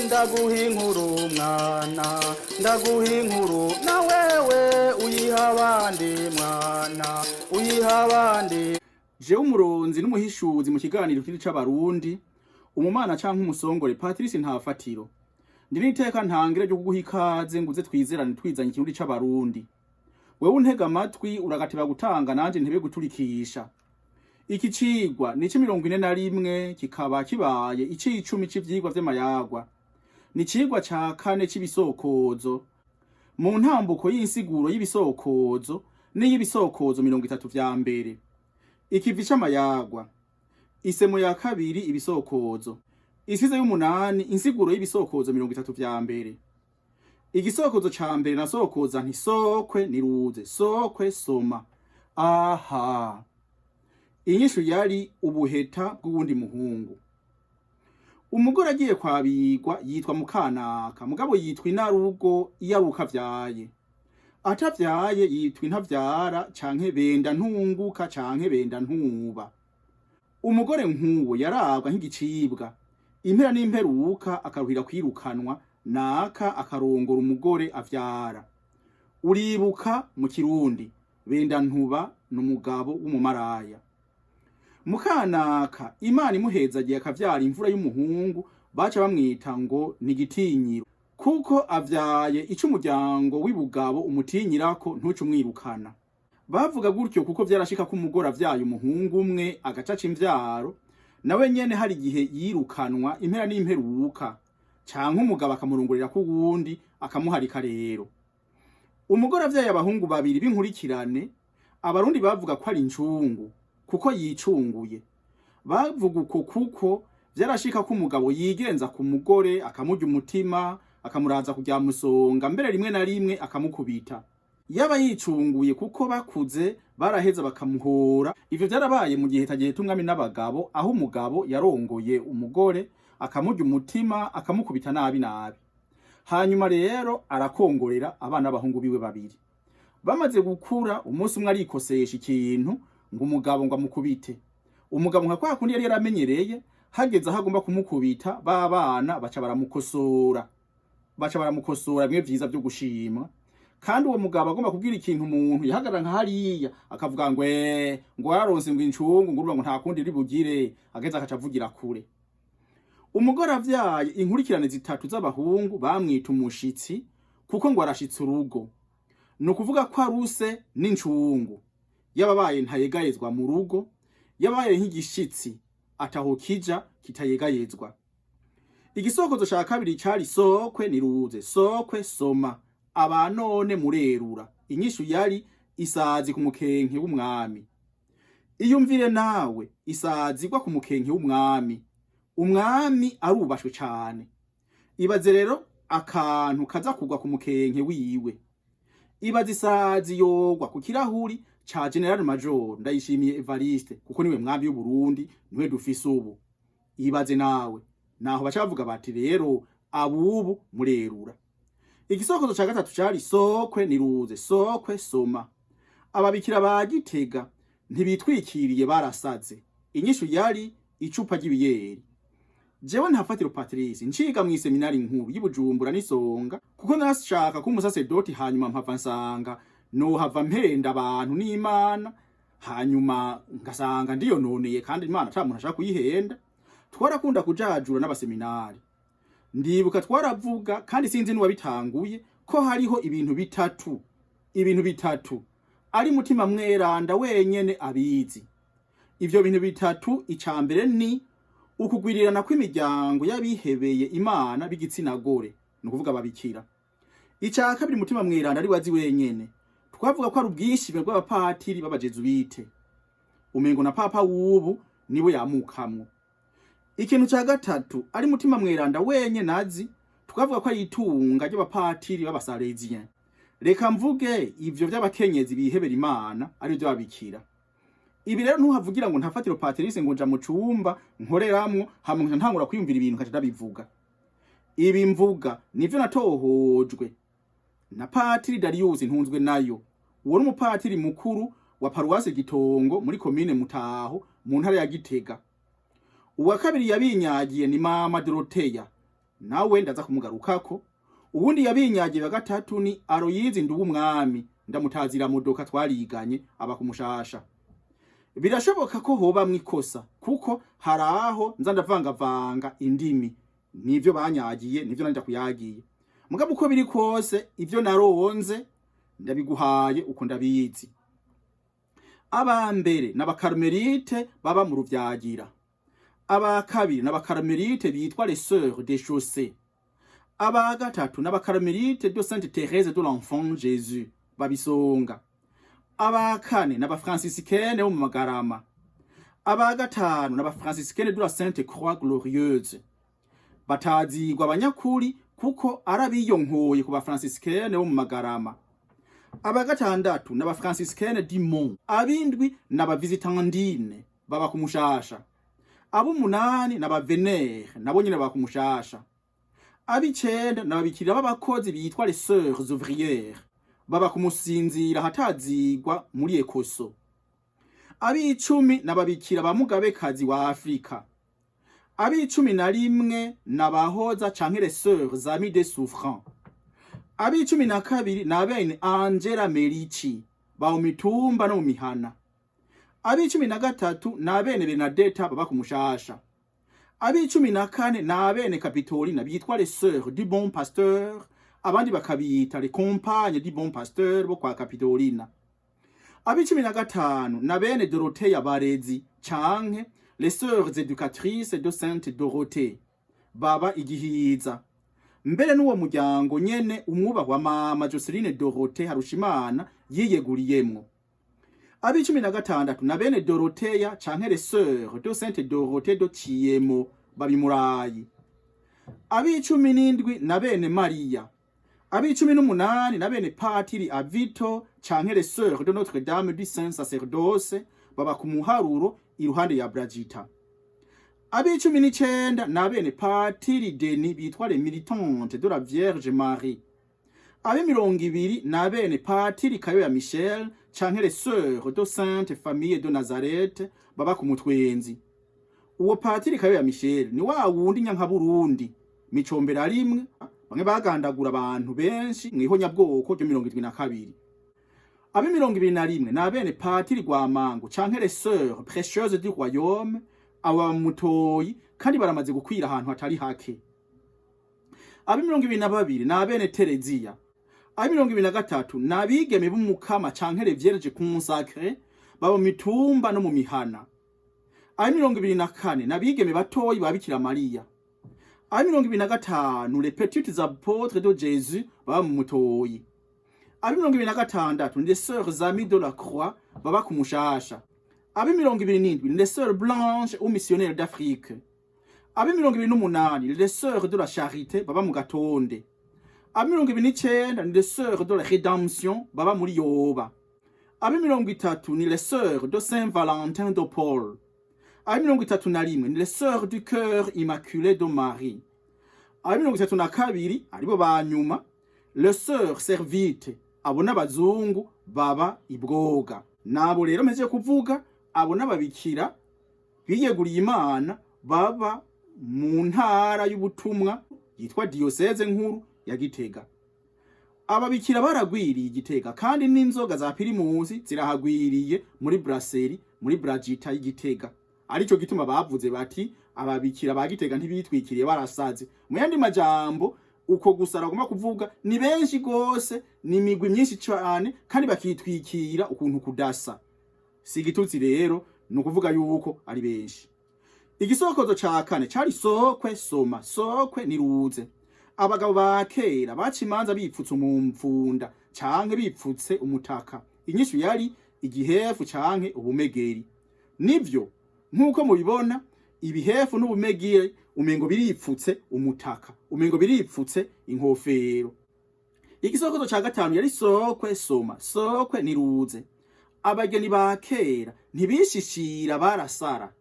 ndaguha inkuru mwana, ndaguha inkuru na wewe uyiha abandi mwana, uyiha abandi. Jewe umuronzi n'umuhishuzi mu kiganiro kiri c'abarundi, umumana canke umusongore Patrice Ntafatiro. Ndi n'iteka ntangira ryo kuguha ikaze nguze twizerane twizanye ikirundi c'abarundi. Wewe untega amatwi uragateba gutanga nanje ntebe guturikisha. Iki cigwa ni c'41 kikaba kibaye ic'icumi c'ivyigwa vy'amayagwa. Ni cigwa ca kane c'ibisokozo. Mu ntambuko y'insiguro y'ibisokozo n'iy'ibisokozo 30 vya mbere. Ikivi c'amayagwa. Isemo ya kabiri ibisokozo. Isize y'umunani insiguro y'ibisokozo 30 vya mbere. Igisokozo ca mbere nasokoza nti sokwe niruze, sokwe soma. Aha. Inyishu yari ubuheta bw'uwundi muhungu. Umugore agiye kwabigwa yitwa Mukanaka, mugabo yitwa inarugo iyaruka vyaye. Atavyaye yitwa intavyara canke benda ntunguka canke benda ntuba. Umugore nk'uwo yarabwa nk'igicibwa. Impera n'imperuka akaruhira kwirukanwa, naka akarongora umugore avyara. Uribuka mu Kirundi, benda ntuba n'umugabo w'umumaraya. Mukanaka Imana imuhezagiye akavyara imvura y'umuhungu, baca bamwita ngo ni Gitinyiro, kuko avyaye ic'umuryango w'ibugabo umutinyirako ntuce umwirukana. Bavuga gutyo kuko vyarashika ko umugore avyaye umuhungu umwe agacaca imvyaro, nawe nyene hari igihe yirukanwa impera n'imperuka, canke umugabo akamurongorera ko uwundi akamuharika rero. Umugore avyaye abahungu babiri b'inkurikirane, abarundi bavuga ko ari incungu kuko yicunguye. Bavuga uko kuko vyarashika ko umugabo yigenza ku mugore akamurya umutima, akamuraza kujya musonga, mbere rimwe na rimwe akamukubita. Yaba yicunguye kuko bakuze baraheza bakamuhora. Ivyo vyarabaye mu gihe tagihe tumwami n'abagabo, aho umugabo yarongoye umugore akamurya umutima akamukubita nabi nabi. Hanyuma rero arakongorera abana b'abahungu biwe babiri. Bamaze gukura umunsi umwe arikosesha ikintu ngo umugabo ngo amukubite. Umugabo nka kwa kundi yari yaramenyereye, hageze aho agomba kumukubita babana baca baramukosora. Baca baramukosora bimwe vyiza byo gushima. Kandi uwo mugabo agomba kubwira ikintu umuntu yahagarara nka hariya akavuga ngo yaronse ngo incungu ngo urumva ngo nta kundi ribugire, ageze akaca avugira kure. Umugore avyaye inkurikirane zitatu z'abahungu bamwita umushitsi kuko ngo arashitse urugo. No kuvuga ko aruse n'incungu. Yababaye ntayegayezwa mu rugo, yabaye nk'igishitsi ataho kija kitayegayezwa. Igisokozo ca kabiri cari sokwe niruze, sokwe soma. Abanone murerura. Inyishu yari isazi ku mukenke w'umwami. Iyumvire nawe isazi igwa ku mukenke w'umwami. Umwami arubashwe cane. Ibaze rero akantu kaza kugwa ku mukenke wiwe. Ibaze isazi yogwa ku kirahuri cha General Major Ndayishimiye Evariste, kuko niwe mwami y'u Burundi, niwe dufise ubu. Ibaze nawe naho baca bavuga bati rero abubu murerura. Igisokozo ca gatatu cari sokwe niruze, sokwe soma. Ababikira ba Gitega ntibitwikiriye barasaze. Inyishu yari icupa ry'ibiyeri. Jewe Ntafatiro Patrice nciga mu seminari nkuru y'Ibujumbura n'Isonga, kuko nashaka ko umusasedoti hanyuma mpava nsanga no hava mpenda abantu n'Imana, hanyuma ngasanga ndiyononeye kandi Imana ata muntu ashaka kuyihenda. Twarakunda kujajura n'abaseminari. Ndibuka twaravuga kandi sinzi n'uwabitanguye ko hariho ibintu bitatu ari mutima mweranda wenyene abizi. Ivyo bintu bitatu, icambere ni ukugwirirana kw'imiryango y'abihebeye Imana b'igitsina gore, no kuvuga babikira. Ica kabiri mutima mweranda ari wazi wenyene. Twavuga ko ari ubwinshi bw'abapatiri b'abajezuite. Umengo na papa wubu niwe yamukamwo. Ikintu ca gatatu ari mutima mweranda wenye nazi, twavuga ko ari itunga ry'abapatiri b'abasalezien. Reka mvuge ivyo vy'abakenyezi bihebera Imana ari byo babikira. Ibi rero ntuhavugira ngo Ntafatiro Patrice ngo nja mu cumba nkoreramwo hamwe ntangura kwiyumvira ibintu kaca ndabivuga. Ibi mvuga nivyo natohojwe na Patiri Darius Ntunzwe nayo. Uwo n'umupatiri mukuru wa Paruwase Gitongo muri komine Mutaho mu ntara ya Gitega. Uwa kabiri yabinyagiye ni Mama Doroteya, nawe ndaza kumugarukako. Ubundi yabinyagiye wa gatatu ni Aloyizi Nduwumwami, ndamutazira Modoka twariganye aba ku Mushasha. Birashoboka ko hoba mwikosa kuko haraho nza ndavangavanga indimi, nivyo banyagiye nivyo nanja kuyagiye. Mugabo uko biri kose ivyo naronze ndabiguhaye uko ndabizi. Aba mbere n'abakarmelite baba mu Ruvyagira. Aba kabiri n'abakarmelite bitwa les sœurs des chaussées. Aba gatatu n'abakarmelite de Sainte Thérèse de l'Enfant Jésus babisonga. Aba kane n'abafranciscaine bo mu Magarama. Aba gatanu n'abafranciscaine de la Sainte Croix Glorieuse. Batazigwa abanyakuri kuko arabiyonkoye ku bafranciscaine bo mu Magarama. Aba gatandatu n'abafranciscaine du Mont. Abindwi n'abavizitandine baba ku Mushasha. Abo munani n'abavenere nabo nyine baba ku Mushasha. Abicenda n'ababikira b'abakozi bitwa les sœurs ouvrières baba ku Musinzira hatazigwa muri Ekoso. Abicumi n'ababikira ba Mugabekazi wa Afrika. Abicumi na rimwe n'abahoza canke les sœurs amies des souffrants. Abicumi na kabiri n'abene Angela Merici ba mu mitumba no mu mihana. Abicumi na gatatu n'abene Benadetta baba ku Mushasha. Abicumi na kane n'abene Kapitolina bitwa les sœurs du bon pasteur, abandi bakabita les compagnes du bon pasteur bo kwa Kapitolina. Abicumi na gatanu n'abene Dorothea Barezi canke les sœurs éducatrices de Sainte Dorothée baba Igihiza. Mbere n'uwo muryango nyene umwubahwa mama Joseline Dorothée Harushimana yiyeguriyemwo. Abicumi na gatandatu n'abene Dorothea canke les sœurs de Sainte Dorothée de Ciyemo babimurayi. Abicumi n'indwi n'abene Maria. Abicumi n'umunani n'abene Patiri Avito canke les sœurs de Notre Dame du Saint Sacerdoce baba ku Muharuro iruhande ya Bragita. Abicumi n'icenda n'abene Patiri Deni bitwa les militantes de la Vierge Marie. Abe 20 n'abene Patiri Kayoya Michel canke les sœurs de Sainte Famille de Nazareth baba ku Mutwenzi. Uwo Patiri Kayoya Michel ni wa wundi nyanka Burundi micombera rimwe bamwe bagandagura abantu benshi mwihonyabwoko ryo 72. Abe 21 n'abene Patiri Rwamango canke les sœurs précieuses du royaume aba mutoyi kandi baramaze gukwira ahantu hatari hake. Abe 22 n'abene Terezia. Abe 23 n'abigeme b'umukama canke les vierges consacrées baba mu mitumba no mu mihana. Abe 24 n'abigeme batoyi babikira Maria. Abe 25 les petites apôtres de Jésus baba mu mutoyi. Abe 26 les sœurs amies de la croix baba ku Mushasha. Abe 27 les sœurs blanches ou missionnaires d'Afrique. Abe 28 les sœurs de la charité baba mu Gatonde. Abe 29 les sœurs de la rédemption baba muri Yoba. Abe 30 ni les sœurs de Saint Valentin de Paul. Abe 31 ni les sœurs du cœur immaculé de Marie. Abe 32 aribo banyuma les sœurs servites abo n'abazungu baba ibwoga. Nabo rero meze kuvuga abo n'ababikira biyeguriye Imana baba mu ntara y'ubutumwa yitwa diocese nkuru ya Gitega. Ababikira baragwiriye Igitega kandi n'inzoga za Pirimusi zirahagwiriye muri Brasserie muri Bragita y'Igitega. Arico gituma bavuze bati ababikira ba Gitega ntibitwikiriye barasaze. Mu yandi majambo uko gusara agomba kuvuga ni benshi gose ni imigwi myinshi cyane kandi bakitwikira ukuntu kudasa. Si igitutsi rero nukuvuga yuko ari benshi. Igisokozo ca kane cari sokwe soma sokwe niruze. Abagabo ba kera baca imanza bipfutse mu mfunda canke bipfutse umutaka. Inyishu yari igihefu canke ubumegeri. Nivyo nkuko mubibona ibihefu n'ubumegeri umengo biripfutse umutaka, umengo biripfutse inkofero. Igisokozo ca gatanu yari sokwe soma sokwe niruze. Abageni ba kera ntibishishira barasara.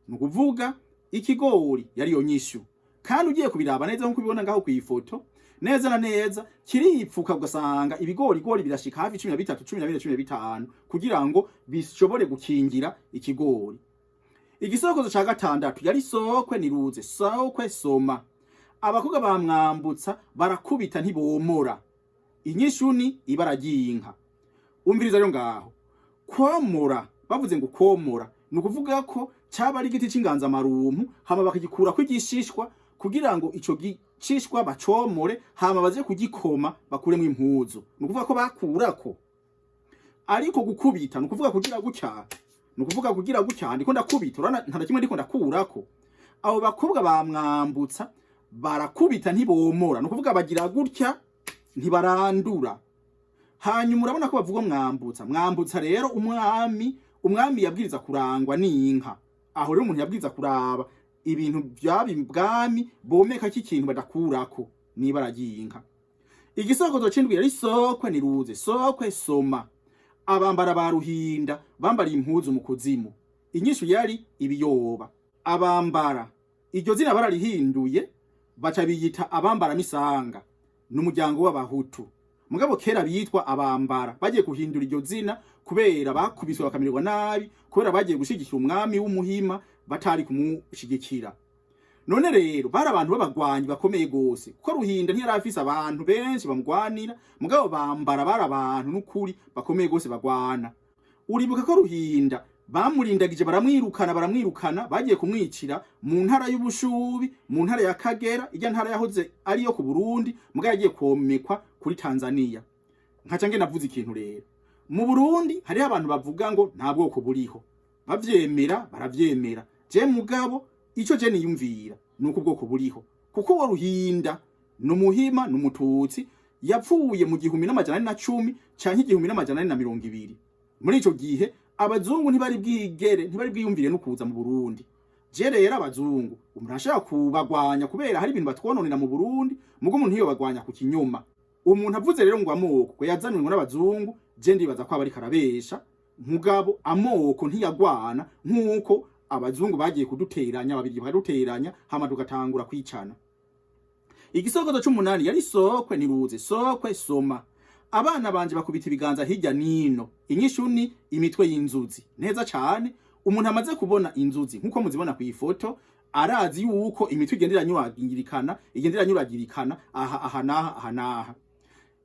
Nukuvuga ikigori yari yo nyishu. Kandi ugiye kubiraba neza nkuko ubibona ngaho ku ifoto neza na neza kiripfuka ugasanga ibigori birashika hafi 13 14 15 kugira ngo bishobore gukingira ikigori. Igisokozo ca gatandatu yari sokwe niruze sokwe soma. abakobwa bamwambutsa barakubita ntibomora. Inyishu ni ibara ry'inka. Umviriza rero ngaho. Komora, bavuze ngo komora, ni ukuvuga ko cyaba ari igiti cy'inganzamarumpu hama bakagikura ko igishishwa kugira ngo ico gishishwa bacomore hama baze kugikoma bakuremo impuzu. Ni ukuvuga ko bakurako. Ariko gukubita ni ukuvuga kugira gutya. Ni ukuvuga kugira gutya ndiko ndakubita urana nta kimwe ndiko ndakurako. Abo bakobwa bamwambutsa barakubita ntibomora. Ni ukuvuga bagira gutya ntibarandura. Hanyuma urabona ko bavuga mwambutsa rero umwami yabwiriza kurangwa n'inka. Aho rero umuntu yabwiriza kuraba ibintu byabibwami bomeka cy'ikintu badakurako nibara ry'inka. Igisokozo c'indwi yari sokwe niruze, sokwe soma. Abambara baruhinda bambara impuzu mu kuzimu. Inyishu yari ibiyoba. Abambara iryo zina bararihinduye baca biyita abambara misanga n'umuryango w'abahutu. Mugabo kera bitwa abambara bagiye kuhindura iryo zina kubera bakubiswe bakamererwa nabi kubera bagiye gushigikira umwami w'umuhima batari kumushigikira. None rero bari abantu b'abagwanyi bakomeye gose kuko ruhinda ntiyarafise abantu benshi bamugwanira, mugabo bambara bari abantu n'ukuri bakomeye gose bagwana. Uribuka ko ruhinda bamurindagije baramwirukana bagiye kumwicira mu ntara y'Ubushubi, mu ntara ya Kagera, ijya ntara yahoze ari yo ku Burundi, mugabo yagiye komekwa kuri Tanzania. Nkaca nge navuze ikintu rero. Mu Burundi hari abantu bavuga ngo nta bwoko buriho. Bavyemera, baravyemera. Je mugabo ico je niyumvira nuko ubwoko buriho. Kuko wo ruhinda n'umuhima n'umututsi yapfuye mu 1810 canke 1820. Muri ico gihe abazungu ntibari bwiyumvire no kuza mu Burundi. Je rero abazungu umurashaka kubagwanya kubera hari ibintu batwononera mu Burundi, mugo umuntu iyo bagwanya ku kinyoma. Umuntu avuze rero ngo amoko yazanwe n'abazungu, je ndibaza ko abari karabesha. Mugabo amoko ntiyagwana nkuko abazungu bagiye kuduteranya, babiri bakaduteranya hama tugatangura kwicana. Igisokozo c'umunani yari sokwe niruze, sokwe soma. Abana banje bakubita ibiganza hirya nino. Inyishu ni imitwe y'inzuzi. Neza cyane umuntu amaze kubona inzuzi nkuko muzibona ku ifoto arazi yuko imitwe igendera nyuragirikana aha naha.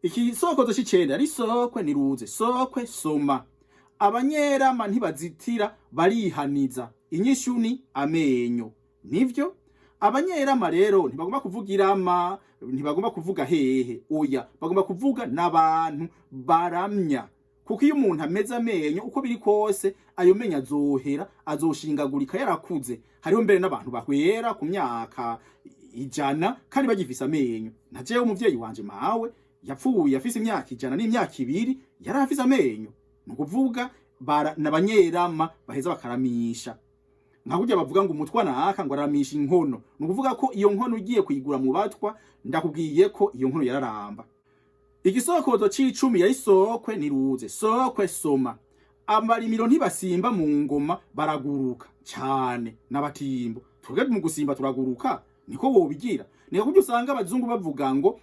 Iki sokozo c'icenda ari sokwe niruze, sokwe soma. Abanyerama ntibazitira barihaniza. Inyishu ni amenyo. Nivyo abanyerama rero ntibagomba kuvugirama, ntibagomba kuvuga hehe, oya bagomba kuvuga n'abantu baramya. Kuko iyo umuntu ameze amenyo uko biri kose ayo menya azohera, azoshingagurika yarakuze. Hariho mbere n'abantu bahwera ku myaka 100 kandi bagifise amenyo. Najewe umuvyeyi wanje mawe yapfuye afise imyaka 100 n'imyaka 2 yarafise amenyo. Nukuvuga n'abanyerama baheza bakaramisha. Nkakujya bavuga ngo umutwa naka ngo aramisha inkono. Nukuvuga ko iyo nkono ugiye kuyigura mu batwa ndakubwiye ko iyo nkono yararamba. Igisokozo c'icumi yari sokwe niruze, sokwe soma. Abarimiro ntibasimba mu ngoma baraguruka cyane n'abatimbo. Twebwe mu gusimba turaguruka niko wobigira. Niko kujya usanga abazungu bavuga ngo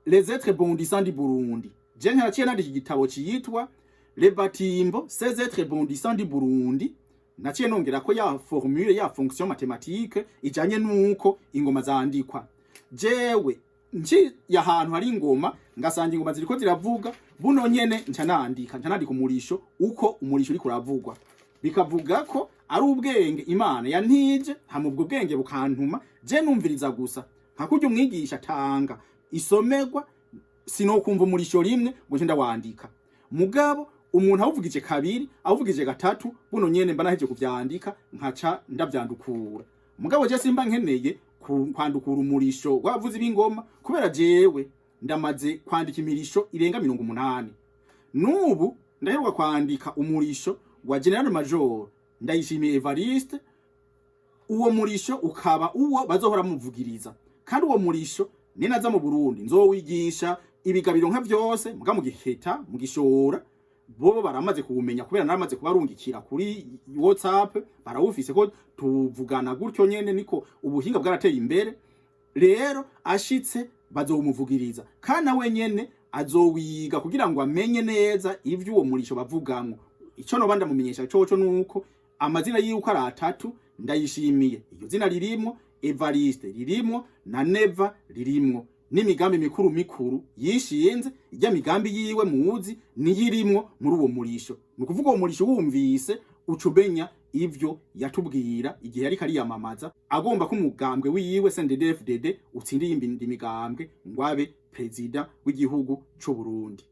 les êtres bondissants du Burundi. Je ntaraciye nandika igitabo ciyitwa Les batimbo, ces êtres bondissants du Burundi. Naciye nongera ko ya formule ya fonction mathématique ijanye nuko ingoma zandikwa. Jewe nci yahantu hari ingoma ngasanga ingoma ziriko ziravuga buno nyene ncanandika umurisho uko umurisho uri kuravugwa. Bikavuga ko ari ubwenge Imana yantije hamwe ubwo bwenge bukantuma je numviriza gusa. Nkakurya umwigisha tanga isomerwa sinokumva umurisho rimwe ngo nce ndawandika. Mugabo umuntu awuvugije kabiri, awuvugije gatatu, buno nyene mba naheje kuvyandika nkaca ndavyandukura. Mugabo je simba nkeneye kwandukura umurisho wavuze ibingoma kubera jewe ndamaze kwandika imirisho irenga 80. Nubu ndaheruka kwandika umurisho wa General Major Ndayishimiye Evariste. Uwo murisho ukaba uwo bazohora muvugiriza. Kandi uwo murisho ninaza mu Burundi nzowigisha ibigabiro nka vyose muga mu giheta mu gishora. Bobo baramaze kuwumenya kubera naramaze kubarungikira kuri WhatsApp, barawufise ko tuvugana gutyo nyene niko ubuhinga bwarateye imbere. Rero ashitse bazomuvugiriza kandi nawe nyene azowiga kugira ngo amenye neza ivyo uwo murisho bavugamwo. Ico no banda mumenyesha coco nuko amazina y'uko ari 3 Ndayishimiye iryo zina ririmo, Evariste ririmwo na Neva ririmwo, n'imigambi mikuru mikuru yishinze. Ijya migambi yiwe muzi niyirimwo muri uwo murisho. Nukuvuga uwo murisho wumvise ucumenya ivyo yatubwira igihe yari kariyamamaza agomba ko umugambwe wiwe CNDD-FDD utsindiye indi migambwe ngwabe prezida w'igihugu c'u Burundi.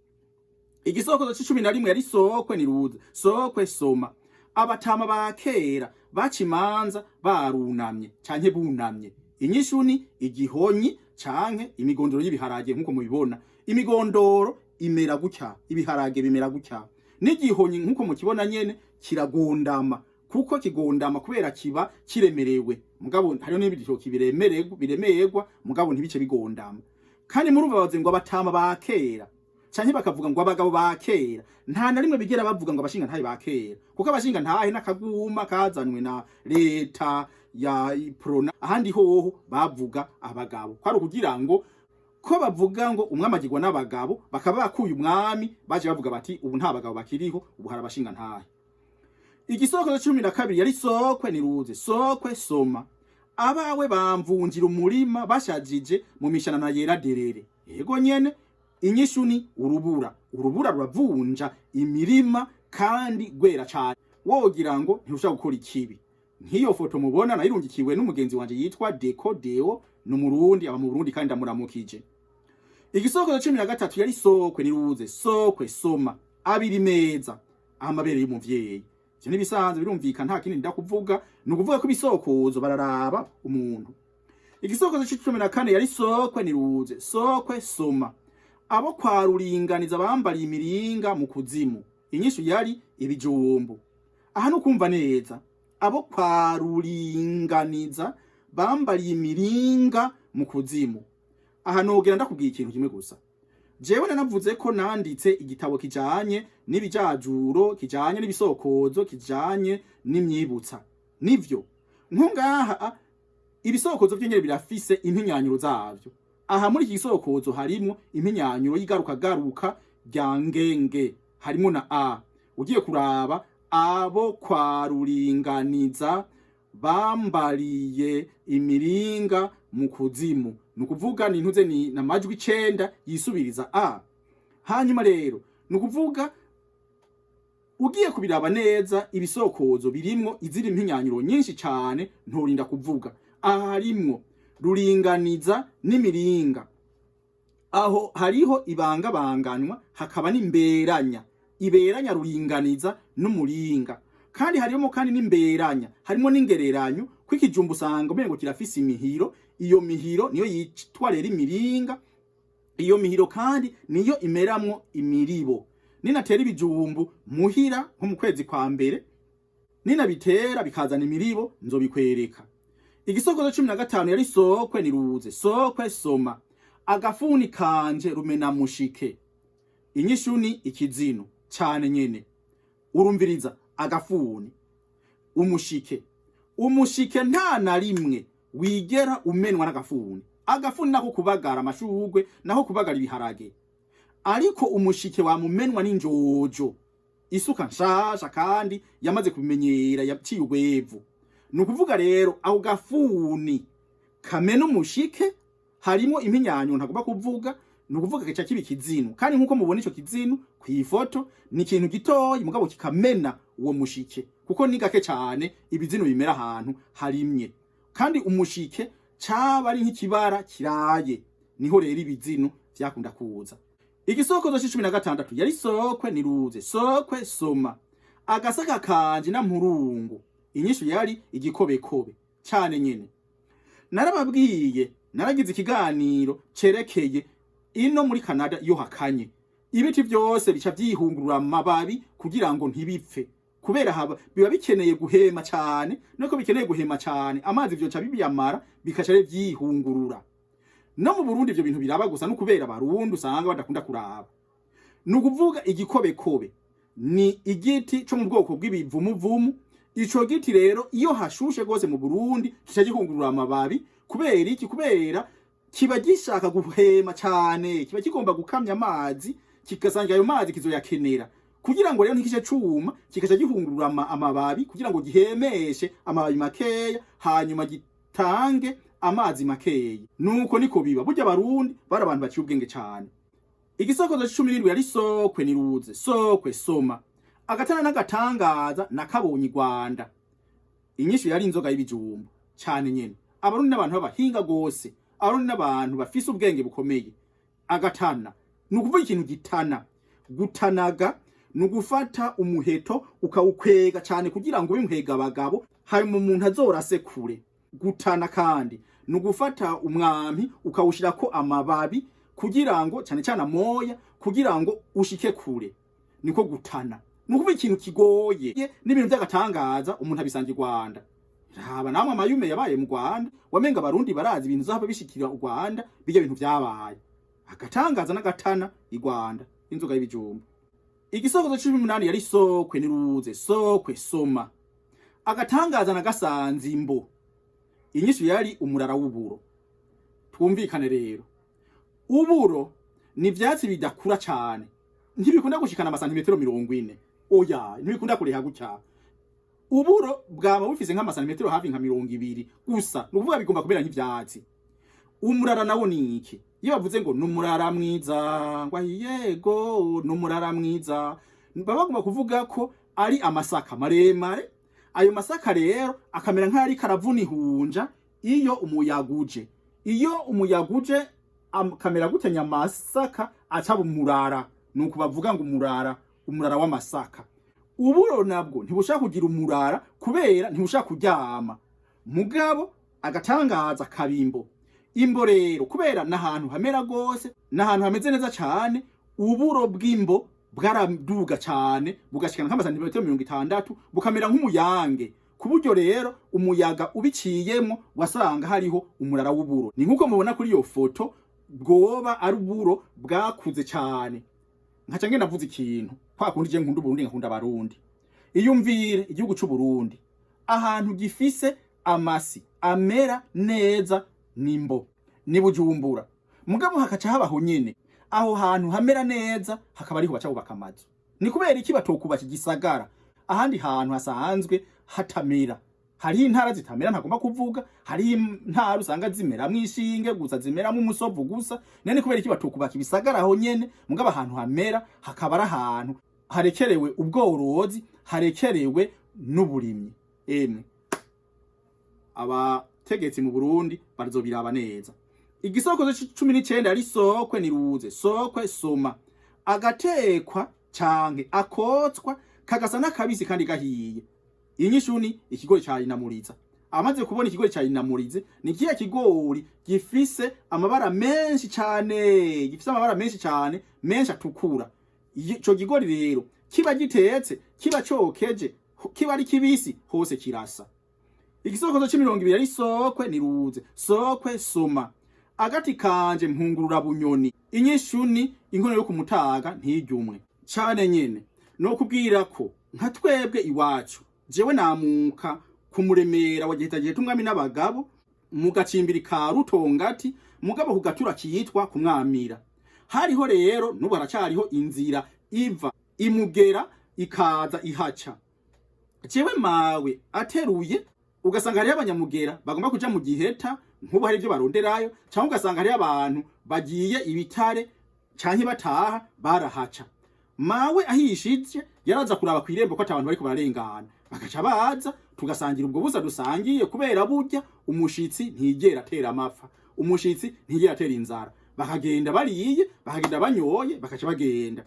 Igisokozo c'11 yari Sokwe Niruze, Sokwe Soma. Abatama ba kera bacimanza barunamye canke bunamye. Inyishu ni igihonyi canke imigondoro y'ibiharage nkuko mubibona. Imigondoro imera gutya, ibiharage bimera gutya. N'igihonyi nkuko mukibona nyene kiragondama, kuko kigondama kubera kiba kiremerewe. Mugabo hariyo n'ibitoki biremererwa mugabo ntibice bigondama. Kandi murumva bavuze ngo abatama ba kera canke bakavuga ngo abagabo ba kera, nta na rimwe bigera bavuga ngo abashinga ntahe ba kera, kuko abashinga ntahe n'akaguma kazanwe na leta ya Prona. Ahandi hoho bavuga abagabo, kwari kugira ngo ko bavuga ngo umwamagirwa n'abagabo bakaba bakuye umwami, baje bavuga bati ubu nta bagabo bakiriho, ubu hari abashinga ntahe. Igisokozo 12 yari Sokwe Niruze, Sokwe Soma. Abawe bamvunjira umurima bashajije mu mishanana yera derere. Yego nyene. Inyishu ni urubura. Urubura ruravunja imirima kandi gwera cyane, wogira ngo ntirushaka gukora ikibi. Nk'iyo foto mubona nayirungikiwe n'umugenzi wanje yitwa Deko Deo, n'umurundi aba mu Burundi kandi ndamuramukije. Igisokozo 13 yari Sokwe Niruze, Sokwe Soma. Abiri meza amabere y'umuvyeyi. Ivyo nibisanzwe birumvika nta kindi ndakuvuga, nukuvuga ko ibisokozo bararaba umuntu. Igisokozo c'14 yari Sokwe Niruze, Sokwe Soma. Abo kwa Ruringaniza bambariye imiringa mu kuzimu. Inyishu yari ibijumbu. Aha no kumva neza, abo kwa Ruringaniza bambariye imiringa mu kuzimu. Aha nogera ndakubwiye ikintu kimwe gusa. Jewe nanavuze ko nanditse igitabo kijanye n'ibijajuro, kijanye n'ibisokozo, kijanye n'imyibutsa. Nivyo nko ngaha ibisokozo by'ingere birafise impinyanyuro zavyo. Aha muri iki gisokozo harimo impinyanyuro yigaruka rya ngenge, harimo na a. Ugiye kuraba abo kwa Ruringaniza bambariye imiringa mu kuzimu, nukuvuga nintuze ni namajwi 9 yisubiriza a. Hanyuma rero nukuvuga ugiye kubiraba neza ibisokozo birimwo iziri impinyanyuro nyinshi cyane ntorinda kuvuga. Aha harimwo Ruringaniza n'imiringa. Aho hariho ibangabanganywa, hakaba n'imberanya. Iberanya Ruringaniza n'umuringa. Kandi harimo kandi n'imberanya, harimo n'ingereranyo kw'ikijumbu usanga umengo kirafise imihiro. Iyo mihiro niyo yitwa rero imiringa. Iyo mihiro kandi niyo imeramwo imiribo. Ninatera ibijumbu muhira nko mu kwezi kwa mbere, ninabitera bikazana imiribo nzobikwereka. Igisokozo 15 yari Sokwe Niruze, Sokwe Soma. Agafuni kanje rumena mushike. Inyishu ni ikizino cyane nyene. Urumviriza agafuni, umushike. Umushike nta na rimwe wigera umenwa n'agafuni. Agafuni nako kubagara amashurwe, naho kubagara ibiharage. Ariko umushike wa mumenwa n'injojo. Isuka nshasha kandi yamaze kubimenyera yaciye ubwevu. Nukuvuga rero aho gafuni kamena umushike harimo impinyanyo ntagomba kuvuga, nukuvuga kica kibi kizinu. Kandi nkuko mubona ico kizinu kwifoto ni ikintu gitoyi mugabo kikamena uwo mushike, kuko ni gake cyane ibizinu bimera ahantu harimye. Kandi umushike caba ari nk'ikibara kiraye, niho rero ibizinu vyakunda kuza. Igisokozo c'16 yari Sokwe Niruze, Sokwe Soma. Agasaka kanje na mpurungu. Inyishu yari igikobekobe cyane nyene. Narababwiye naragize ikiganiro cerekeye ino muri Canada iyo hakanye. Ibiti byose bica byihungurura amababi kugira ngo ntibipfe. Kubera haba biba bikeneye guhema cyane, nuko bikeneye guhema cyane amazi byo biyamara bikaca byihungurura. No mu Burundi ibyo bintu biraba gusa no kubera Barundi usanga badakunda kuraba. Nukuvuga igikobekobe ni igiti cyo mu bwoko bw'ibivumuvumu. Ico giti rero iyo hashushe gose mu Burundi kica gihungurura amababi. Kubera iki? Kubera kiba gishaka guhema cyane, kiba kigomba gukamya amazi, kikasanga ayo mazi kizoyakenera. Kugira ngo rero ntikice cuma, kikaca gihungurura amababi kugira ngo gihemeshe amababi makeya, hanyuma tange amazi makeyi. Nuko niko biba, burya abarundi bari abantu baciye ubwenge cyane. Igisokozo c'17 yari sokwe niruze, sokwe soma. Agatana n'agatangaza nakabonye i Rwanda. Inyishu yari inzoga y'ibijumbu cyane nyene. Abarundi n'abantu b'abahinga gose, abarundi n'abantu bafise ubwenge bukomeye. Agatana nukuvuga ikintu gitana, gutanaga nugufata umuheto ukawukwega cyane kugira ngo wimwega abagabo hanyuma umuntu azorase kure. Gutana kandi nugufata umwampi ukawushirako amababi kugira ngo cyane cyane amoya kugira ngo ushike kure. Niko gutana. Nukuvuga ikintu kigoye n'ibintu by'agatangaza umuntu abisangira i Rwanda. Raba namwe amayume yabaye mu Rwanda, wamenga abarundi barazi ibintu zaba bishikira u Rwanda, bijya bintu byabaye. Agatangaza n'agatana i Rwanda, inzoga y'ibijumbu. Igisokozo c'18 yari sokwe niruze, sokwe soma. Agatangaza nagasanze imbo. Inyishu yari umurara w'uburo. Twumvikane rero. Uburo ni ivyatsi bidakura cyane. Ntibikunda gushikana amasantimetero 40. Oya, ntibikunda kureha gutya. Uburo bwaba bufise nk'amasantimetero hafi nka 20 gusa. Nukuvuga bigomba kubera nk'ivyatsi. Umurara nawo ni iki? Iyo bavuze ngo numurara mwiza, ngo yego numurara mwiza, baba bagomba kuvuga ko ari amasaka maremare. Ayo masaka rero akamera nk'ari karavuna ihunja iyo umuyaguje. Iyo umuyaguje akamera gutenya amasaka acaba umurara. Nuko bavuga ngo umurara w'amasaka. Uburo nabwo ntibushaka kugira umurara kubera ntibushaka kuryama. Mugabo agatangaza kabimbo. Imbo rero kubera nahantu hamera gose, nahantu hameze neza cyane, uburo bw'imbo bwaraduga cyane bugashikana nk'amasantimetero 60 bukamera nk'umuyange. Kuburyo rero umuyaga ubiciyemo wasanga hariho umurara w'uburo. Ni nkuko mubona kuri iyo foto bwoba ari uburo bwakuze cyane. Nkaca ngenda navuze ikintu kwa kundi je nkunda Burundi nkunda abarundi. Iyumvire igihugu cy'u Burundi ahantu gifise amasi amera neza nimbo ni Bujumbura. Mugabo hakaca habaho nyene aho hantu hamera neza hakaba ariho baca bubaka amazu. Ni kubera iki batokubaka igisagara ahandi hantu hasanzwe hatamera. Hari intara zitamera ntagomba kuvuga, hari intara usanga zimera mwishinge gusa zimera mu musovu gusa. Nene kubera iki batokubaka ibisagara aho nyene mugabo ahantu hamera hakaba ari ahantu harekerewe ubworozi, harekerewe n'uburimyi. Emwe abategetsi mu Burundi barazobiraba neza. Igisokozo c'19 ari sokwe niruze, sokwe soma. Agatekwa canke akotswa kagasa n'akabisi kandi gahiye. Inyishu ni ikigori ca inamuriza. Amaze kubona ikigori ca inamurize ni kiya kigori gifise amabara menshi cyane, gifise amabara menshi cyane, menshi atukura. Ico kigori rero kiba gitetse, kiba cokeje, kiba ari kibisi hose kirasa. Igisokozo c'20 ari sokwe niruze, sokwe soma. Agati kanje mpungurura bunyoni. Inyishu ni inkono yo kumutaga ntijyumwe. Cyane nyene no kubwira ko nka twebwe iwacu jewe namuka kumuremera wa gihitagihe tumwami n'abagabo mu gacimbiri ka Rutongati mugabo kugatura kiyitwa kumwamira. Hariho rero nubu haracyariho inzira iva imugera ikaza ihaca. Jewe mawe ateruye ugasanga hari abanyamugera bagomba kuja mu giheta nkubu hari ibyo baronderayo cyangwa ugasanga hari abantu bagiye ibitare canke bataha barahaca. Mawe ahishije yaraza kuraba kwirembo ko atabantu bariko bararengana bakaca baza tugasangira ubwo buza dusangiye kubera burya umushitsi ntigera atera amapfa, umushitsi ntigera atera inzara. Bakagenda bariye, bakagenda banyoye, bakaca bagenda.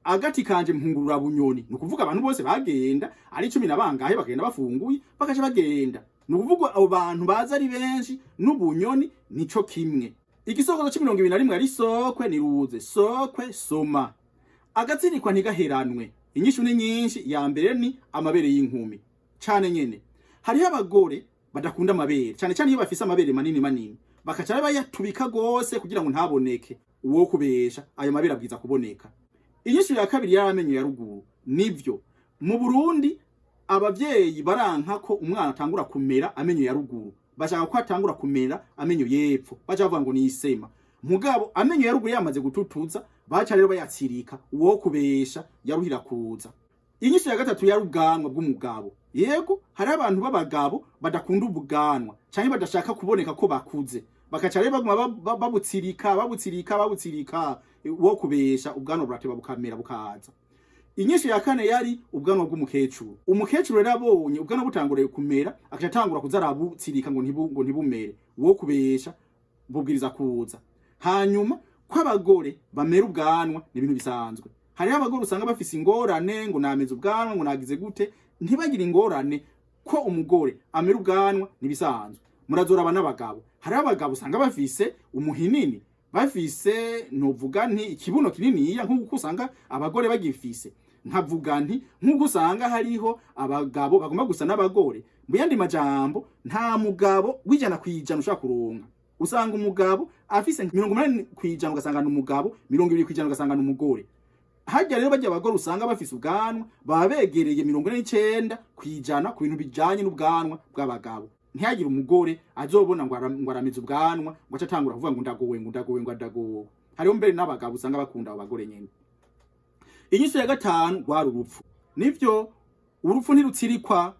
Agati kanje mpungurura bunyoni nukuvuga abantu bose bagenda ari 10 nabangahe bagenda bafunguye bakaca bagenda. Nukuvuga abo bantu baza ari benshi n'ubunyoni nico kimwe. Igisokozo c'21 ari sokwe niruze, sokwe soma. Agatsirikwa ntigaheranwe. Inyishu ni nyinshi. Ya mbere ni amabere y'inkumi. Cyane nyene hariho abagore badakunda amabere, cyane cyane iyo bafise amabere manini manini bakaca bayatubika gose kugira ngo ntaboneke. Uwo kubesha ayo mabere abwiza kuboneka. Inyishu ya kabiri yaramenye ya ruguru. Nivyo mu Burundi abavyeyi baranka ko umwana atangura kumera amenyo ya ruguru, bashaka ko atangura kumera amenyo yepfo, baca bavuga ngo ni isema. Mugabo amenyo ya ruguru yamaze gututuza baca rero bayatsirika. Uwo kubesha yaruhira kuza. Inyishu ya gatatu ya ruganwa bw'umugabo. yego hari abantu b'abagabo badakunda ubwanwa canke badashaka kuboneka ko bakuze, bakaca rero baguma babutsirika wo kubesha ubwanwa burateba bukamera bukaza. Inyishu ya kane yari ubwanwa bw'umukecuru. Umukecuru rero abonye ubwanwa butanguriye kumera akaca atangura kuza arabutsirika ngo ntibumere, wo kubesha bubwiriza kuza. Hanyuma ko abagore bamera ubwanwa ni ibintu bisanzwe. Hariho abagore usanga bafise ingorane ngo nameze ubwanwa ngo nagize gute, ntibagire ingorane ko umugore amera ubwanwa nibisanzwe. Murazoraba n'abagabo, hari abagabo usanga bafise umuhinini, bafise novuga nti ikibuno kininiya nk'uko usanga abagore bagifise. Nkavuga nti nk'uko usanga hariho abagabo bagomba gusa n'abagore, mu yandi majambo nta mugabo wijana kwijana ushaka kuronka. Usanga umugabo afise 80% ugasanga n'umugabo, 20% ugasanga n'umugore. Hajya rero bajya abagore usanga bafise ubwanwa baba begereye 49% ku bintu bijanye n'ubwanwa bw'abagabo. Ntihagire umugore azobona ngo arameze ubwanwa ngo acatangura kuvuga ngo ndagowe. Hariho mbere n'abagabo usanga bakunda abagore nyene. Inyishu ya gatanu rwari urupfu. Nivyo urupfu ntirutsirikwa.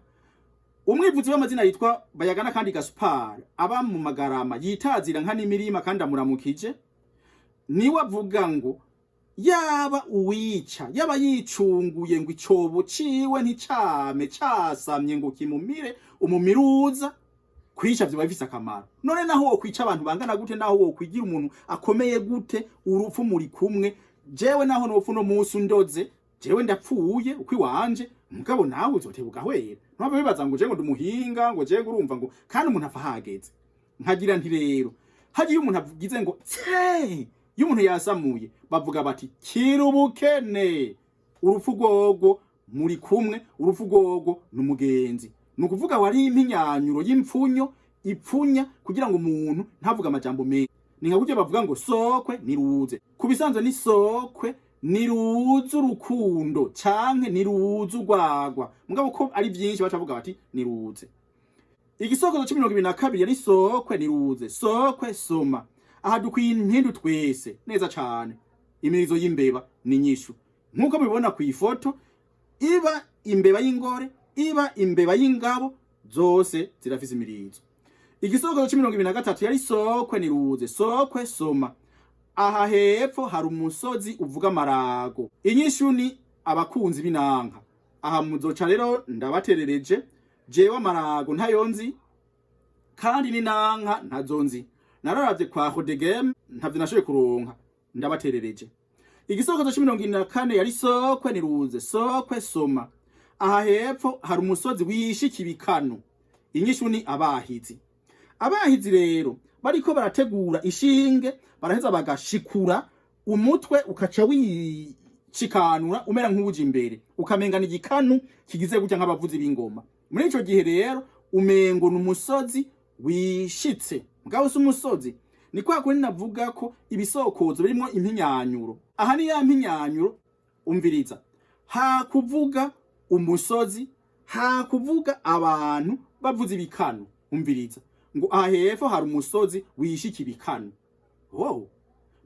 Umwivuzi w'amazina yitwa Bayagana kandi Gaspar aba mu Magarama yitazira nka n'imirima kandi amuramukije, niwe avuga ngo yaba uwica yaba yicunguye ngo icobo ciwe nticame casamye ngo kimumire umumiruza, kwica vyo bifise akamaro. None naho wo kwica abantu bangana gute, naho wo kwigira umuntu akomeye gute, urupfu muri kumwe. Jewe naho nopfu no musi ndoze, jewe ndapfuye ukwi wanje, mugabo nawe uzotebuka hwera. Ntaba bibaza ngo je ngo ndumuhinga ngo je urumva ngo kandi umuntu afa hageze. Nkagira nti rero hagiye umuntu avugize ngo tse iyo umuntu yasamuye bavuga bati kirubukene, urupfu rwogo muri kumwe, urupfu rwogo n'umugenzi. Nukuvuga wari impinyanyuro y'impfunyo ipfunya kugira ngo umuntu ntavuga amajambo menshi. Ni nka buryo bavuga ngo sokwe niruze. Kubisanzwe ni sokwe niruze urukundo canke niruze urwagwa, mugabo ko ari byinshi bacavuga bati niruze. Igisokozo c'22 yari sokwe niruze, sokwe soma. Aha dukwiye impindu twese neza cane. Imirizo y'imbeba ni nyishu nkuko mubibona ku ifoto, iba imbeba y'ingore iba imbeba y'ingabo zose zirafise imirizo. Igisokozo c'23 yari sokwe niruze, sokwe soma. Aha hepfo hari umusozi uvuga amarago. Inyishu ni abakunzi binanka. Aha muzoca rero ndabaterereje, jewe amarago ntayonzi kandi ninanka ntazonzi. Nararavye kwa Hodegem ntavyo nashoye kuronka, ndabaterereje. Igisokozo c'24 yari sokwe niruze, sokwe soma. Aha hepfo hari umusozi wishikibikano. Inyishu ni abahizi. Abahizi rero bariko barategura ishinge, baraheza bagashikura umutwe ukaca wicikanura umera nk'uje imbere, ukamengana igikanu kigize gutya nk'abavuzi b'ingoma. Muri ico gihe rero umengo n'umusozi wishitse, mugabo se umusozi ni kwa kuri navuga ko ibisokozo birimo impinyanyuro. Aha ni ya mpinyanyuro umviriza, ha kuvuga umusozi, ha kuvuga abantu bavuze ibikanu. Umviriza ngo aha hepfo hari umusozi wishikibikano. Wow,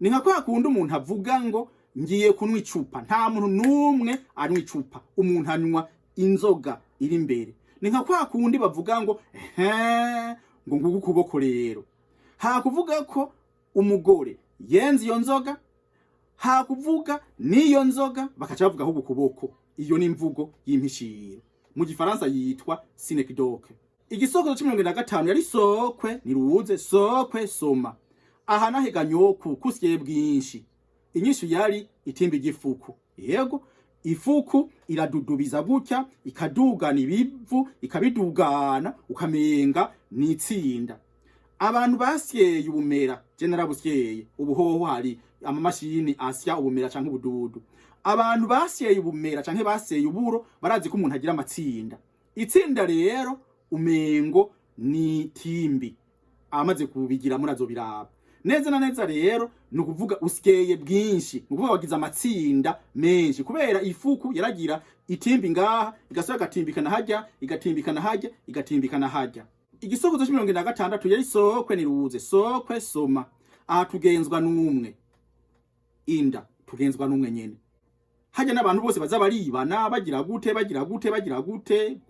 ni nka kwa kundi umuntu avuga ngo ngiye kunwa icupa. Nta muntu numwe anywa icupa, umuntu anywa inzoga iri imbere. Ni nka kwa kundi bavuga ngo ngo ngugu kuboko rero. Ha kuvuga ko umugore yenze iyo nzoga, ha kuvuga niyo nzoga bakaca bavuga ho ukuboko. Iyo ni imvugo y'impishiro, mu gifaransa yitwa synecdoche. Igisokozo c'25 yari sokwe niruze, sokwe soma. Aha nahega nyoku kusye bwinshi. Inyishu yari itimbi gifuku. Yego ifuku iradudubiza gutya, ikadugana ibivu, ikabidugana ukamenga nitsinda. Abantu basyeye ubumera, je narabusyeye. Ubuhoho hari amamashini asya ubumera canke ubududu. Abantu basyeye ubumera canke basyeye uburo barazi ko umuntu agira amatsinda. Itsinda rero umengo ni timbi. Amaze kubigira murazo biraba. Neza na neza rero nukuvuga usyeye bwinshi, nukuvuga wagize amatsinda menshi kubera ifuku yaragira itimbi ngaha, igasaba gatimbikana hajya, igatimbikana hajya, igatimbikana hajya. Igisokozo c'26 yari sokwe niruze, sokwe soma. Aha tugenzwa n'umwe. Inda tugenzwa n'umwe nyene. hajya n'abantu bose baza baribana bagira gute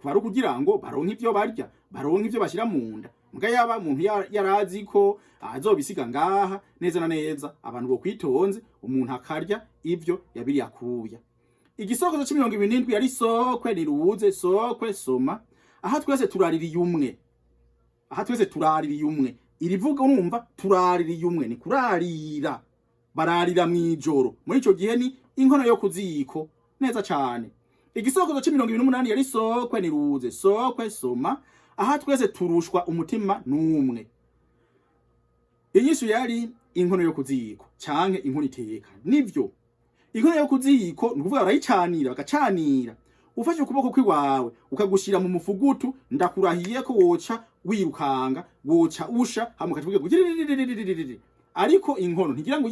kwari kugira ngo baronke ivyo barya, baronke ivyo bashira mu nda. Mbwa yaba umuntu yarazi ko azobisiga ngaha neza na neza, abantu bo kwitonze, umuntu akarya ivyo yabiri yakuya. Igisokozo c'27 yari sokwe niruze, sokwe soma. Aha twese turaririye umwe. Irivuga urumva turaririye umwe, ni kurarira. Bararira mwijoro. Muri ico gihe ni inkono yo kuziko neza cyane. Igisokozo c'28 yari sokwe niruze, sokwe soma. Aha twese turushwa umutima numwe. Inyishu yari inkono yo kuziko canke inkono iteka. Nivyo inkono yo kuziko nukuvuga barayicanira, bagacanira. Ufashe ukuboko kwiwawe ukagushira mu mufugutu, ndakurahiye ko woca wirukanga, woca usha hamwe katuvuge ariko inkono ntigira ngo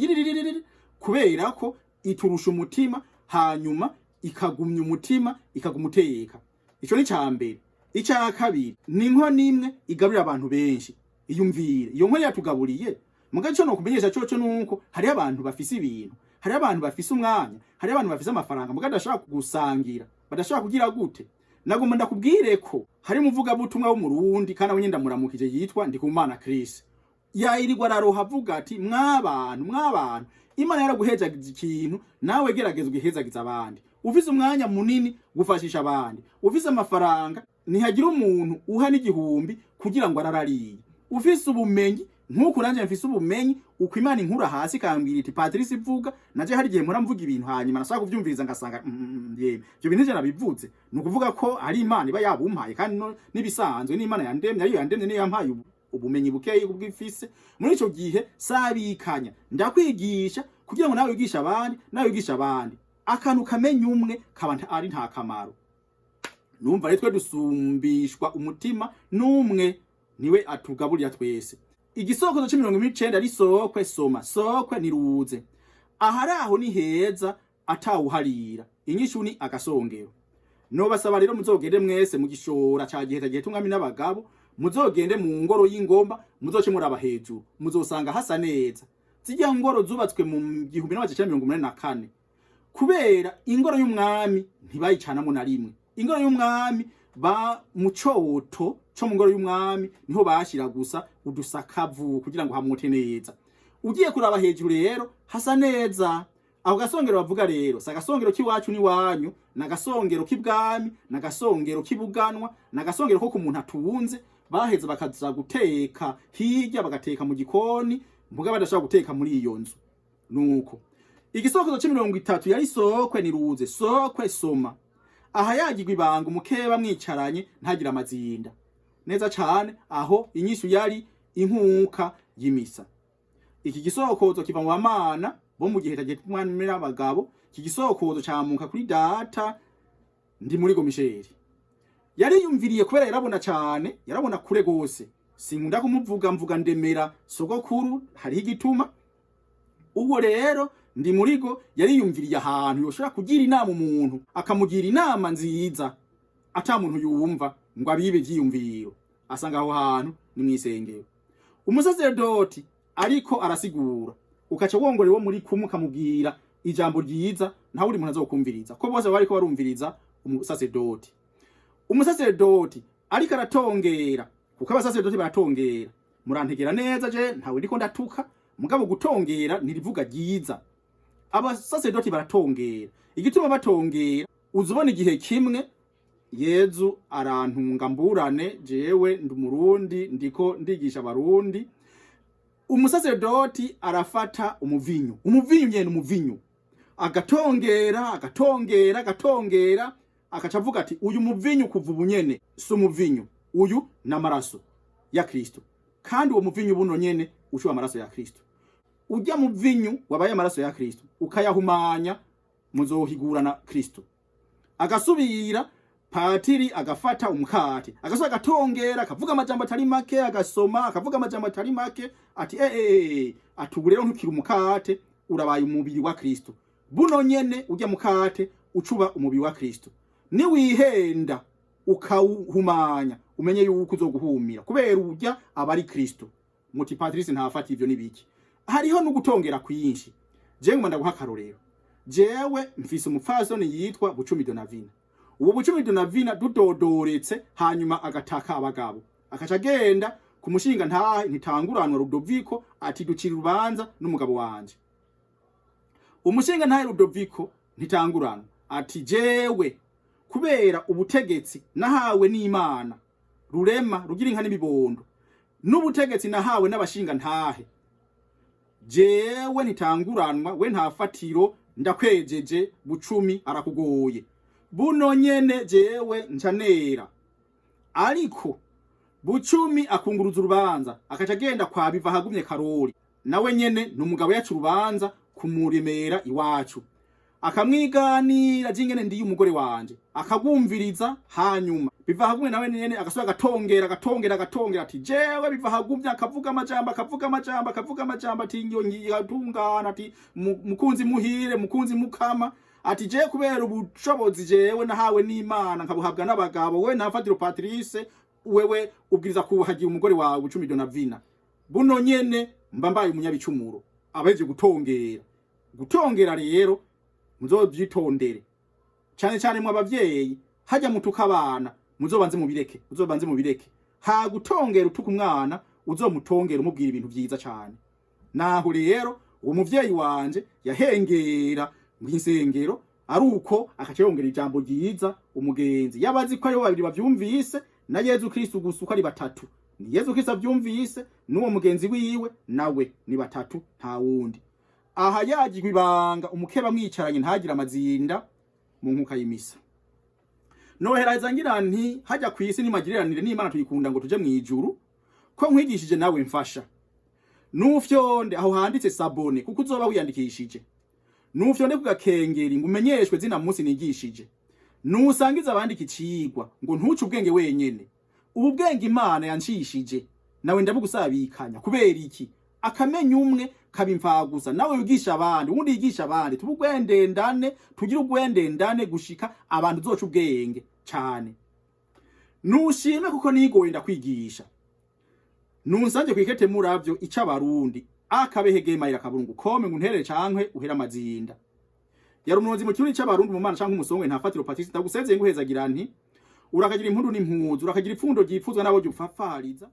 kubera ko iturusha umutima, hanyuma ikagumya umutima, ikagumuteka. Ico ni cambere. Icya kabiri ni inkono imwe igaburira abantu benshi. Iyumvire iyo nkono yatugaburiye mugaco no kumenyesha coco nuko hari abantu bafise ibintu, hari abantu bafise umwanya, hari abantu bafise amafaranga muga adashaka kugusangira, badashaka kugira gute. Nagomba ndakubwire ko hari muvuga butumwa wo mu Rundi kana wenye ndamuramukije yitwa Ndikumana Chris. Yayirirwa araroha avuga ati mwabantu Imana yaraguhejagiza ikintu, nawe gerageza ugihezagiza abandi. Ufise umwanya munini gufashisha abandi, ufise amafaranga ntihagira umuntu uha n'igihumbi kugira ngo ararariye. Ufise ubumenyi nkuko nanje mfise ubumenyi, uko Imana inkura hasi kambwira iti Patrice ivuga, naje hari gihe mpora mvuga ibintu hanyuma nashaka kuvyumviriza ngasanga yeme byo bintu je nabivuze. Nukuvuga ko ari Imana iba yabumpaye kandi nibisanzwe ni Imana yandemye, ariyo yandemye niyo yampaye ubumenyi bukeyi ubwifise. Muri ico gihe sabikanya ndakwigisha kugira ngo nawe wigisha abandi, akantu kamenya umwe kaba ari nta kamaro. Numva rero twe dusumbishwa umutima numwe, niwe atugaburira twese. Igisokozo c'29 ari sokwe soma, sokwe niruze. Aharaho ni heza atawuharira. Inyishu ni agasongero. No basaba rero muzogende mwese mu gishora ca gihe tungami n'abagabo, muzogende mu ngoro y'ingomba, muzoce muraba hejuru, muzosanga hasa neza. Zijya ngoro zubatswe mu 1984. Kubera ingoro y'umwami ntibayicanamo na rimwe. Ingoro y'umwami ba mucoto cyo mu ngoro y'umwami niho bashira gusa udusakavu kugira ngo hamote neza. Ugiye kuraba hejuru rero hasa neza. Aho gasongero bavuga rero sagasongero kiwacu ni wanyu, nagasongero k'ibwami, nagasongero k'ibuganwa, nagasongero ko ku muntu atunze. Baheza bakaza guteka hirya, bagateka mu gikoni, mbuga badashaka guteka muri iyo nzu. Nuko igisokozo c'30 yari sokwe niruze, sokwe soma. Aha yagirwa ibanga umukeba mwicaranye ntagira amazinda. Neza cyane aho inyishu yari inkuka y'imisa. Iki gisokozo kiva mu bamana bo mu gihe tagiye umwana n'abagabo. Iki gisokozo cyamuka kuri data ndi muri Gomisheri. Yari yumviriye kubera yarabona cyane, yarabona kure gose. Sinkunda kumuvuga mvuga ndemera sogokuru hari igituma. Uwo rero ndi murigo yari yumviriye ahantu yoshora kugira inama umuntu, akamugira inama nziza ata muntu yumva ngo abibe vyiyumviro. Asanga aho hantu ni mwisengero. Umusazerdoti ariko arasigura, ukaca wongore wo muri kumwe kamubwira ijambo ryiza, nta uri muntu azokumviriza ko bose bariko barumviriza umusazerdoti. Umusazerdoti ariko aratongera, kuko abasazerdoti baratongera. Murantegera neza je ntawe ndiko ndatuka, mugabo gutongera nirivuga ryiza. Abasazerdoti baratongera. Igituma batongera, uzubona igihe kimwe Yezu arantunga mburane jewe ndi Umurundi ndiko ndigisha abarundi. Umusazerdoti arafata umuvinyu nyene umuvinyu, agatongera akacavuga ati uyu muvinyu kuva ubunyene si umuvinyu, uyu n'amaraso ya Kristo, kandi uwo muvinyu buno nyene ushwa amaraso ya Kristo. Ujya muvinyu wabaye amaraso ya Kristo ukayahumanya, muzohigura na Kristo. Agasubira patiri agafata umukate, agasubira agatongera, akavuga amajambo atari make, agasoma akavuga amajambo atari make, ati atubu rero ntukiri umukate, urabaye umubiri wa Kristo. Buno nyene ujya mukate ucuba umubiri wa Kristo. Ni wihenda ukawuhumanya, umenye yuko uzoguhumira kubera ujya abari Kristo. Muti Patrice ntafata ivyo nibiki. Hariho no gutongera kwinshi. Je ngomba ndaguha karorero. jewe mfise umupfasoni yitwa Bucumi Donavina. Uwo Bucumi Donavina dudodoretse hanyuma agataka abagabo. Akaca agenda ku mushinga ntahe ntitanguranwa Rudoviko ati ducira urubanza n'umugabo wanje. Umushinga ntahe Rudoviko ntitanguranwa ati jewe kubera ubutegetsi nahawe n'Imana rurema rugira inka n'ibibondo n'ubutegetsi nahawe n'abashinga ntahe, jewe ntitanguranwa we nta fatiro ndakwejeje Bucumi arakugoye buno nyene jewe ncanera. Ariko Bucumi akunguruza urubanza akaca agenda kwa Bivahagumye Karori, nawe nyene n'umugabo yacu urubanza kumuremera iwacu, akamwiganira jingene ndiye umugore wanje akagumviriza. Hanyuma Bivahagumye nawe nyene agasubira agatongera ati jewe Bivahagumye akavuga amajambo ati ngigatungana ati mukunzi muhire mukunzi mukama ati je kubera ubushobozi jewe nahawe n'Imana nkabuhabwa n'abagabo, we ntafatiro Patrice wewe ubwiriza kuhagira umugore wawe Bucumi Donavina buno nyene mbambaye umunyabicumuro. Abeje gutongera rero muzobyitondere cyane cyane mu abavyeyi hajya mutuka abana uzobanze mubireke ha gutongera utuka umwana uzomutongera umubwira ibintu vyiza cyane. Naho rero uwo muvyeyi wanje yahengera mw'isengero aruko akaceyongera ijambo ryiza umugenzi yabazi ko ari babiri bavyumvise na Yezu Kristo gusa uko ari batatu, ni Yezu Kristo avyumvise n'uwo mugenzi wiwe nawe ni batatu nta wundi. Aha yagirwa ibanga umukeba mwicaranye ntagira amazinda mu nkuka y'imisa. Nohereza ngira nti hajya kwisi nimagiriranire n'Imana tuyikunda ngo tuje mwijuru ko nkwigishije nawe mfasha. Nufyonde aho handitse sabone kuko uzoba wiyandikishije. Nufyonde kugakengeri ngo umenyeshwe zina munsi nigishije. Nusangiza abandika icigwa ngo ntuce ubwenge wenyene. Ubu bwenge Imana yancishije nawe ndabugusabikanya kubera iki? Akamenya umwe kabimfagusa nawe wigisha abandi ubundi yigisha abandi tubugwendendane tugira ugwendendane gushika abantu zoca ubwenge cyane. Nushime kuko nigoye ndakwigisha. Nunsanje kwikete muravyo ica abarundi akabehege mayira kaburungu kome ngo nterere cankwe uhera amazinda. Yari umunozi mu kirundi c'abarundi mu mana canke umusongwe ntafatiro Patrice ndagusezeye nguhezagira nti urakagira impundu n'impuzu urakagira ipfundo ryipfuzwa nabo jufafariza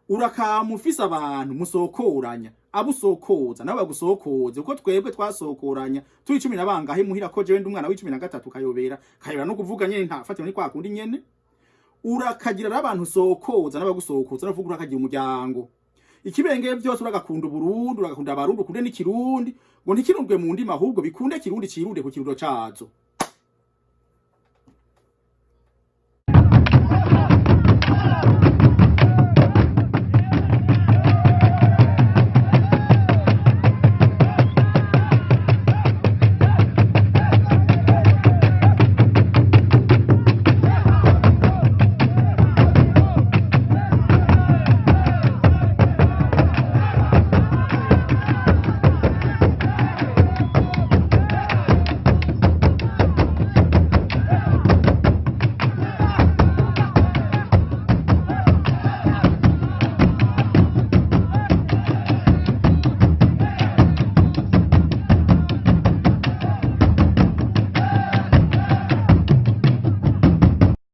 urakamufisa abantu musokoranya abusokoza nawe bagusokoze uko twebwe twasokoranya turi 10 nabangahe muhira ko jewe ndi umwana w'13 kayobera no kuvuga nyene ntafatiro ni kwa kundi nyene. Urakagira abantu sokoza n'abagusokoza navuga urakagira umuryango ikibenge byose uragakunda Burundi uragakunda abarundi kunde n'ikirundi ngo ntikirundwe mu ndima ahubwo bikunde kirundi cirunde ku kirundo cazo.